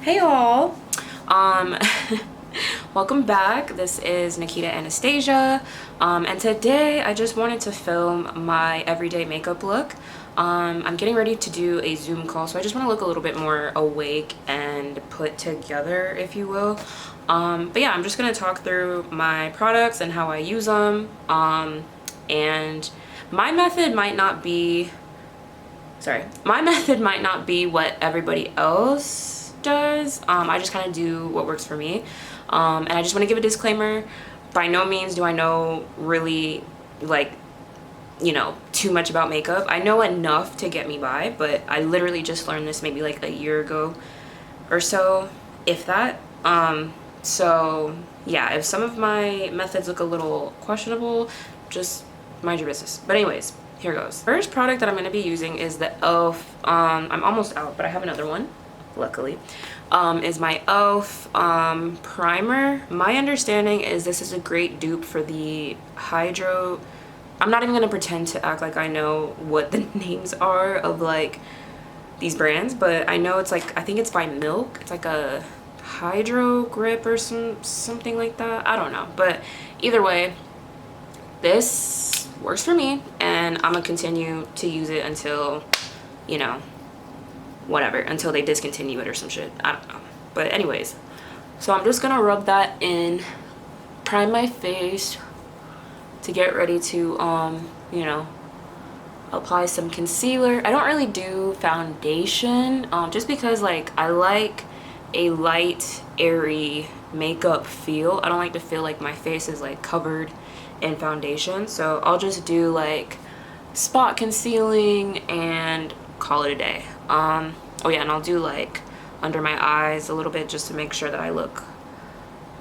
Hey all, welcome back. This is Nikita Anastasia, and today I just wanted to film my everyday makeup look. I'm getting ready to do a Zoom call, so I just want to look a little bit more awake and put together, if you will. But yeah, I'm just going to talk through my products and how I use them, and my method might not be what everybody else does. I just kind of do what works for me, and I just want to give a disclaimer. By no means do I know really, like, you know, too much about makeup. I know enough to get me by, but I literally just learned this maybe like a year ago or so, if that. So yeah, if some of my methods look a little questionable, just mind your business. But anyways, here goes. First product that I'm going to be using is the e.l.f. I'm almost out, but I have another one, luckily. Is my e.l.f. primer. My understanding is this is a great dupe for the hydro. I'm not even going to pretend to act like I know what the names are of like these brands, but I know it's like, I think it's by Milk. It's like a hydro grip or something like that. I don't know, but either way, this works for me, and I'm gonna continue to use it until, you know, whatever, until they discontinue it or some shit. I don't know. But anyways, so I'm just gonna rub that in, prime my face to get ready to you know, apply some concealer. I don't really do foundation, just because like I like a light, airy makeup feel. I don't like to feel like my face is like covered in foundation, so I'll just do like spot concealing and call it a day. Oh yeah, and I'll do like under my eyes a little bit just to make sure that I look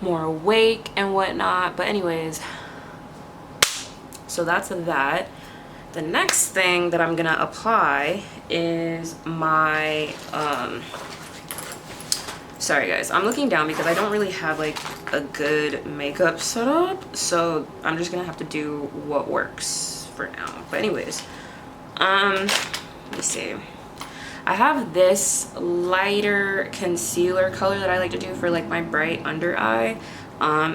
more awake and whatnot. But anyways, so that's that. The next thing that I'm gonna apply is my sorry guys, I'm looking down because I don't really have like a good makeup setup, so I'm just gonna have to do what works for now. But anyways, let me see. I have this lighter concealer color that I like to do for like my bright under eye.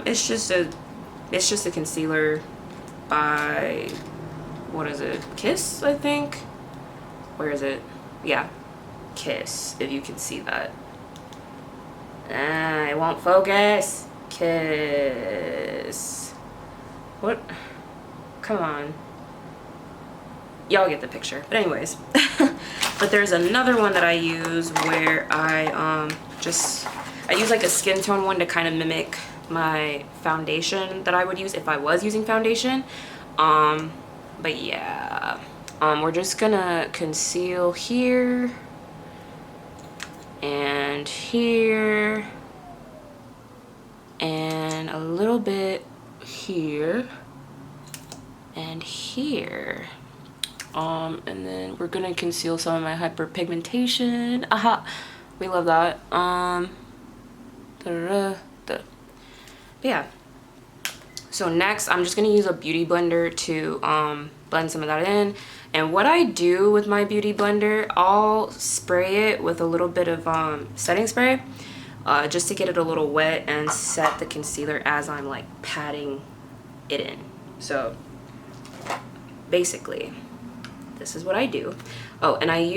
It's just a concealer by, what is it, Kiss, I think. Where is it? Yeah, Kiss, if you can see that. It won't focus. Kiss. What? Come on. Y'all get the picture. But anyways, but there's another one that I use where I use like a skin tone one to kind of mimic my foundation that I would use if I was using foundation. But yeah, we're just gonna conceal here and here and a little bit here and here, and then we're gonna conceal some of my hyperpigmentation. Aha, we love that. But yeah, so next I'm just gonna use a beauty blender to blend some of that in. And what I do with my beauty blender, I'll spray it with a little bit of setting spray, just to get it a little wet and set the concealer as I'm like patting it in. So basically, this is what I do. Oh, and I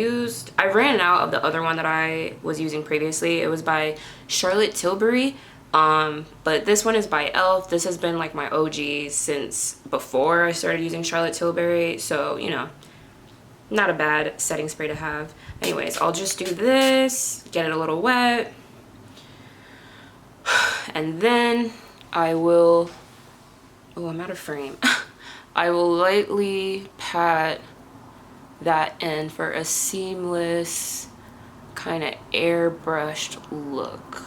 ran out of the other one that I was using previously. It was by Charlotte Tilbury. But this one is by e.l.f. This has been like my OG since before I started using Charlotte Tilbury, so you know, not a bad setting spray to have. Anyways, I'll just do this, get it a little wet, and then I will, oh, I'm out of frame. I will lightly pat that in for a seamless kind of airbrushed look.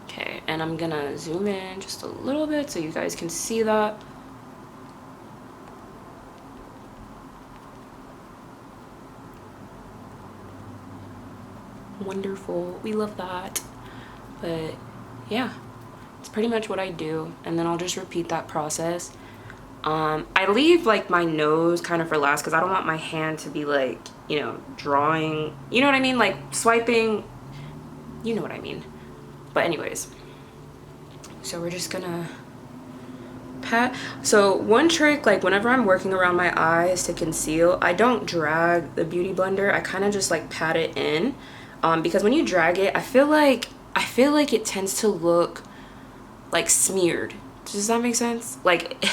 Okay, and I'm gonna zoom in just a little bit so you guys can see that. Wonderful, we love that. But yeah, it's pretty much what I do, and then I'll just repeat that process. I leave like my nose kind of for last because I don't want my hand to be like, you know, drawing, you know what I mean, like swiping You know what I mean. But anyways, so we're just gonna pat. So one trick, like whenever I'm working around my eyes to conceal, I don't drag the beauty blender. I kind of just like pat it in, because when you drag it, I feel like it tends to look like smeared. Does that make sense? Like,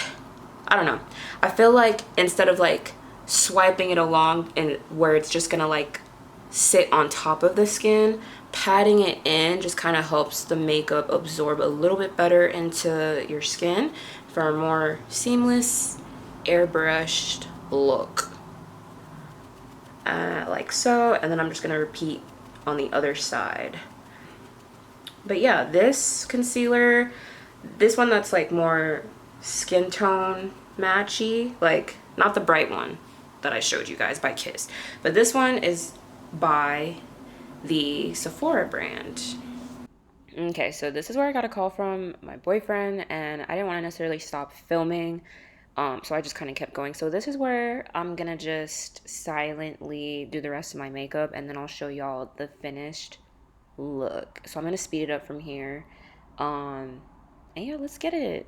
I don't know. I feel like instead of like swiping it along and where it's just gonna like sit on top of the skin, patting it in just kind of helps the makeup absorb a little bit better into your skin for a more seamless, airbrushed look. Like so, and then I'm just gonna repeat on the other side. But yeah, this concealer, this one that's like more skin tone matchy, like not the bright one that I showed you guys by Kiss, but this one is by the Sephora brand. Okay, so this is where I got a call from my boyfriend, and I didn't want to necessarily stop filming, so I just kind of kept going. So this is where I'm gonna just silently do the rest of my makeup, and then I'll show y'all the finished look. So I'm gonna speed it up from here, and yeah, let's get it.